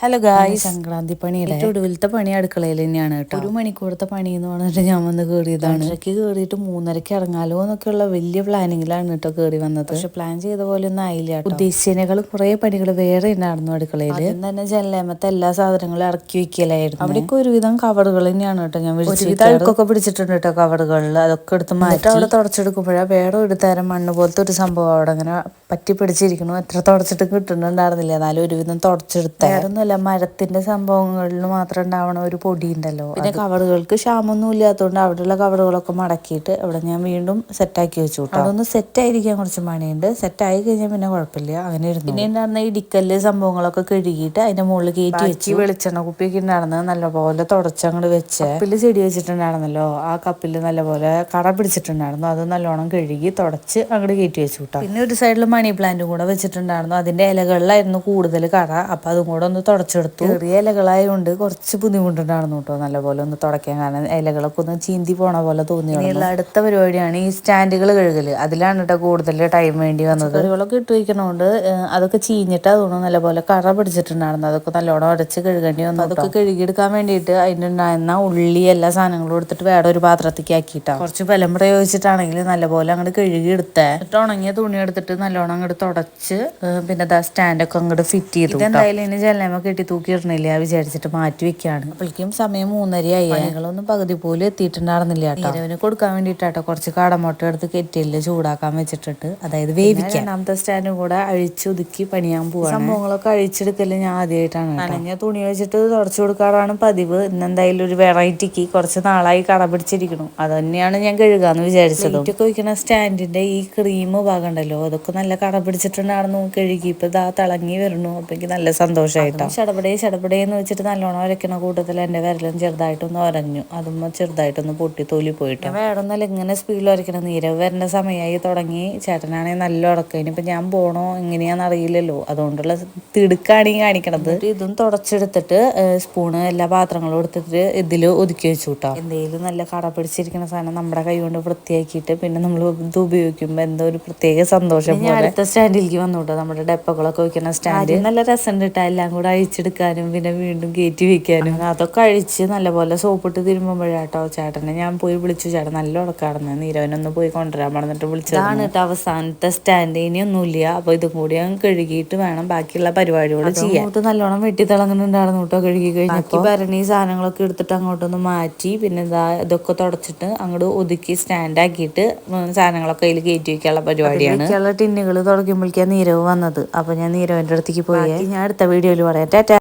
Hello guys, Sankranti പണിയുടെ ഏറ്റവും ഒടുവിലത്തെ പണി അടുക്കളയിൽ തന്നെയാണ് കേട്ടോ. 1 മണിക്കൂറത്തെ പണി എന്ന് പറഞ്ഞിട്ട് ഞാൻ വന്ന് കയറിയതാണ്. 2:30 കയറിയിട്ട് 3:30 ഇറങ്ങാലോ എന്നൊക്കെയുള്ള വലിയ പ്ലാനിങ്ങിലാണ് കേട്ടോ കയറി വന്നത്. പക്ഷെ പ്ലാൻ ചെയ്ത പോലെ ഒന്നും ആയില്ല കേട്ടോ. ഉദ്ദേശിച്ചതിനേക്കാൾ കുറേ പണികൾ വേറെ ഉണ്ടായിരുന്നു അടുക്കളയിൽ. ആദ്യം തന്നെ ജനലേമത്തെ എല്ലാ സാധനങ്ങളും ഇറക്കി വെക്കലായിരുന്നു. അവിടേക്ക് ഒരുവിധം കവറുകൾ തന്നെയാണ് കേട്ടോ ഞാൻ ഒരുവിധം അഴുക്കൊക്കെ പിടിച്ചിട്ടുണ്ട് കേട്ടോ കവറുകളിൽ. അതൊക്കെ എടുത്ത് മാറ്റി അവിടെ തുടച്ചെടുക്കുമ്പോഴാണ് വേറെ ഒരു തരം മണ്ണ് പോലത്തെ ഒരു സംഭവം അവിടെ അങ്ങനെ പറ്റി പിടിച്ചിരിക്കുന്നു. എത്ര തുടച്ചിട്ട് കിട്ടുന്നുണ്ടായിരുന്നില്ല, എന്നാലും ഒരുവിധം തുടച്ചെടുത്ത. വേറൊന്നുമല്ല, മരത്തിന്റെ സംഭവങ്ങളിൽ മാത്രം ഉണ്ടാവണ ഒരു പൊടി ഉണ്ടല്ലോ. പിന്നെ കവറുകൾക്ക് ക്ഷാമൊന്നും ഇല്ലാത്തതുകൊണ്ട് അവിടെയുള്ള കവറുകളൊക്കെ മടക്കിയിട്ട് അവിടെ ഞാൻ വീണ്ടും സെറ്റാക്കി വെച്ചു കേട്ടോ. അതൊന്ന് സെറ്റായിരിക്കാൻ കുറച്ച് മണിയുണ്ട്. സെറ്റായി കഴിഞ്ഞാൽ പിന്നെ കുഴപ്പമില്ല, അങ്ങനെ ഇരുന്നു. പിന്നെ ഉണ്ടായിരുന്ന ഇടിക്കല്ല് സംഭവങ്ങളൊക്കെ കഴുകിയിട്ട് അതിന്റെ മുകളിൽ കയറ്റി വെച്ച് വെളിച്ചെണ്ണ കുപ്പിയൊക്കെ ഉണ്ടായിരുന്നത് നല്ലപോലെ തുടച്ചങ്ങോട്ട് വെച്ച് കപ്പിൽ ചെടി വെച്ചിട്ടുണ്ടായിരുന്നല്ലോ, ആ കപ്പിൽ നല്ലപോലെ കറ പിടിച്ചിട്ടുണ്ടായിരുന്നു. അത് നല്ലോണം കഴുകി തുടച്ച് അങ്ങോട്ട് കയറ്റി വെച്ചു കേട്ടോ. പിന്നെ ഒരു സൈഡിൽ മണി പ്ലാന്റും കൂടെ വെച്ചിട്ടുണ്ടായിരുന്നു. അതിന്റെ ഇലകളിലായിരുന്നു കൂടുതൽ കറ, അപ്പൊ അതും കൂടെ ഒന്ന് തുടച്ചെടുത്തു. ചെറിയ ഇലകളായതുകൊണ്ട് കുറച്ച് ബുദ്ധിമുട്ടുണ്ടായിരുന്നു കേട്ടോ നല്ലപോലെ ഒന്ന് തുടയ്ക്കാൻ. കാരണം ഇലകളൊക്കെ ഒന്ന് ചീന്തി പോണ പോലെ തോന്നി. ഇനിയുള്ള അടുത്ത പരിപാടിയാണ് ഈ സ്റ്റാൻഡുകൾ കഴുകല്. അതിലാണ് കേട്ടോ കൂടുതൽ ടൈം വേണ്ടി വന്നത്. കറികളൊക്കെ ഇട്ട് വയ്ക്കണോണ്ട് അതൊക്കെ ചീഞ്ഞിട്ട് അതുകൊണ്ട് നല്ലപോലെ കറ പിടിച്ചിട്ടുണ്ടായിരുന്നു. അതൊക്കെ നല്ലോണം ഉടച്ച് കഴുകേണ്ടി വന്നു. അതൊക്കെ കഴുകിയെടുക്കാൻ വേണ്ടിയിട്ട് അതിൻ്റെ ഉണ്ടായിരുന്ന ഉള്ളി എല്ലാ സാധനങ്ങളും എടുത്തിട്ട് വേറെ ഒരു പാത്രത്തേക്ക് ആക്കിയിട്ടാ കുറച്ച് ബലം പ്രയോഗിച്ചിട്ടാണെങ്കിൽ നല്ലപോലെ അങ്ങോട്ട് കഴുകിയെടുത്തേ. എന്നിട്ട് ഉണങ്ങിയ തുണി എടുത്തിട്ട് നല്ലോണം അങ്ങോട്ട് തുടച്ച് പിന്നെ സ്റ്റാൻഡൊക്കെ അങ്ങോട്ട് ഫിറ്റ് ചെയ്തു. ഇതെന്തായാലും ഇനി ജനലേമ കെട്ടി തൂക്കി ഇടണില്ല വിചാരിച്ചിട്ട് മാറ്റി വെക്കുകയാണ്. അപ്പോഴേക്കും സമയം 3:30 ആയി. പണികളൊന്നും പകുതി പോലും എത്തിയിട്ടുണ്ടായിരുന്നില്ല കേട്ടോ. നീരവിന് കൊടുക്കാൻ വേണ്ടിയിട്ടാട്ടോ കുറച്ച് കാടമുട്ട എടുത്ത് കെറ്റിലിൽ ചൂടാക്കാൻ വെച്ചിട്ടുണ്ട്, അതായത് വേവിക്കാൻ. രണ്ടാമത്തെ സ്റ്റാൻഡും കൂടെ അഴിച്ചൊതുക്കി പണിയാൻ പോവാണ്. സംഭവങ്ങളൊക്കെ അഴിച്ചെടുക്കല് ഞാൻ ആദ്യമായിട്ടാണ്. നനഞ്ഞ തുണി വെച്ചിട്ട് തുടച്ചു കൊടുക്കാറാണ് പതിവ്. ഇന്നെന്തായാലും ഒരു വെറൈറ്റിക്ക് കുറച്ച് നാളായി കട പിടിച്ചിരിക്കണം, അത് തന്നെയാണ് ഞാൻ കഴുകാന്ന് വിചാരിച്ചത്. ഒക്കെ വയ്ക്കുന്ന സ്റ്റാൻഡിന്റെ ഈ ക്രീം ഭാഗം ഉണ്ടല്ലോ, അതൊക്കെ നല്ല കട പിടിച്ചിട്ടുണ്ടായിരുന്നു. കഴുകി ഇപ്പൊ ഇതാ തിളങ്ങി വരുന്നു. അപ്പൊ എനിക്ക് നല്ല സന്തോഷമായിട്ടാണ്. ചടപടേന്ന് വെച്ചിട്ട് നല്ലോണം ഉരയ്ക്കണ കൂട്ടത്തിൽ എൻ്റെ വിരലും ചെറുതായിട്ടൊന്ന് ഉരഞ്ഞു. അതും ചെറുതായിട്ടൊന്ന് പൊട്ടി തൊലി പോയിട്ട്. വേറൊന്നല്ല, ഇങ്ങനെ സ്പീഡിൽ ഉരയ്ക്കണം. നീരവ് വരേണ്ട സമയമായി തുടങ്ങി. ചേട്ടനാണെങ്കിൽ നല്ല ഉടക്കം. ഇനിയിപ്പോൾ ഞാൻ പോണോ എങ്ങനെയാണെന്ന് അറിയില്ലല്ലോ, അതുകൊണ്ടുള്ള തിടുക്കാണ് ഈ കാണിക്കണത്. ഇതും തുടച്ചെടുത്തിട്ട് സ്പൂണ് എല്ലാ പാത്രങ്ങളും എടുത്തിട്ട് ഇതിൽ ഒതുക്കി വെച്ചു കൂട്ടാം. എന്തെങ്കിലും നല്ല കട പിടിച്ചിരിക്കുന്ന സാധനം നമ്മുടെ കൈ കൊണ്ട് വൃത്തിയാക്കിയിട്ട് പിന്നെ നമ്മൾ ഇത് ഉപയോഗിക്കുമ്പോൾ എന്തോ ഒരു പ്രത്യേക സന്തോഷം. ഞാൻ അടുത്ത സ്റ്റാൻഡിലേക്ക് വന്നു കേട്ടോ, നമ്മുടെ ഡപ്പകളൊക്കെ വെക്കുന്ന സ്റ്റാൻഡ്. നല്ല രസം കിട്ടാ എല്ലാം കൂടെ അഴിച്ചെടുക്കാനും പിന്നെ വീണ്ടും കയറ്റി വെക്കാനും. അതൊക്കെ അഴിച്ച് നല്ലപോലെ സോപ്പിട്ട് തിരുമ്പുമ്പോഴാട്ടോ ചേട്ടനെ ഞാൻ പോയി വിളിച്ചു. ചേട്ടൻ നല്ല ഉടക്കാടുന്നത്, നീരവനൊന്ന് പോയി കൊണ്ടുവരാൻ പറഞ്ഞിട്ട് വിളിച്ചതാണ് കേട്ടോ അവസാനത്തെ സ്റ്റാൻഡ്. ഇനിയൊന്നുമില്ല, അപ്പൊ ഇതും കൂടി ഞാൻ കഴുകിയിട്ട് വേണം ബാക്കിയുള്ള പരിപാടികൾ ചെയ്യാൻ. നല്ലോണം വെട്ടി തിളങ്ങുന്നുണ്ടായിരുന്നു കേട്ടോ കഴുകി കഴിഞ്ഞപ്പോൾ. ഭരണി സാധനങ്ങളൊക്കെ എടുത്തിട്ട് അങ്ങോട്ടൊന്ന് മാറ്റി പിന്നെ ഇതൊക്കെ തുടച്ചിട്ട് അങ്ങോട്ട് ഒതുക്കി സ്റ്റാൻഡ് ആക്കിയിട്ട് സാധനങ്ങളൊക്കെ അതിൽ കയറ്റി വെക്കാനുള്ള പരിപാടിയാണ്. ടിന്നുകൾ തുടങ്ങുമ്പോഴേക്കാണ് നീരവ് വന്നത്. അപ്പൊ ഞാൻ നീരവന്റെ അടുത്തേക്ക് പോയി. ഞാൻ അടുത്ത വീഡിയോയിൽ പറയാം. ടാറ്റാ.